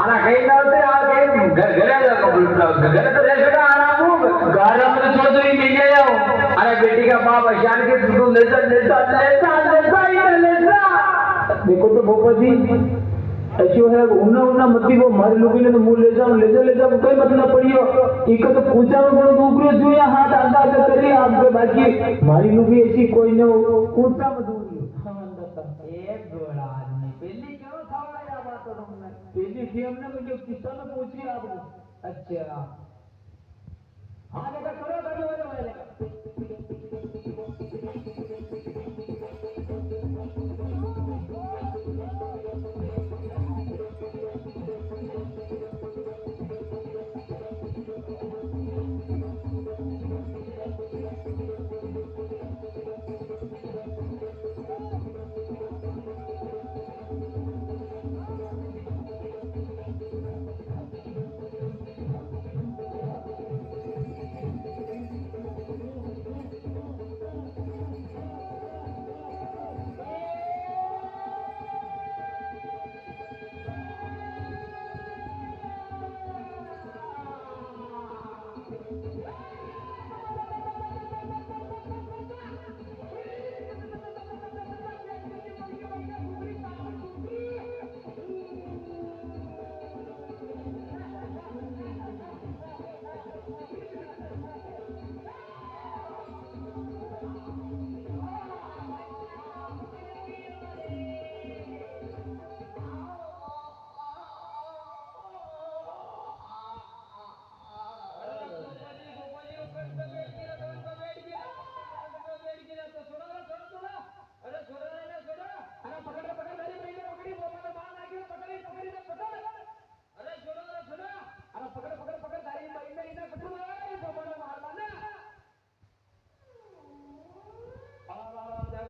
आना कहीं ना होते आ के घर घरे घर तो रह सका आराम हूँ घर में तो छोड़ ही मिल गया हूँ अरे बेटी का बाप अशान के तू लेता लेता लेता लेता ही लेता देखो तो भोपा जी ऐसे है उन्ना उन्ना मती वो मारी लोग ने तो मुंह ले जाओ कोई मतलब पड़ियो इको तो पूछा में बड़ो दूसरो जो या हाथ आधा आधा करी आपके बाकी मारी लोग ऐसी कोई न पूछा में दूरियो एक गोड़ा आदमी पहली क्यों खावा या बात तो हमने पहली थी हमने मुझे किस्सा में पूछी आपको अच्छा हाँ बेटा करो वाले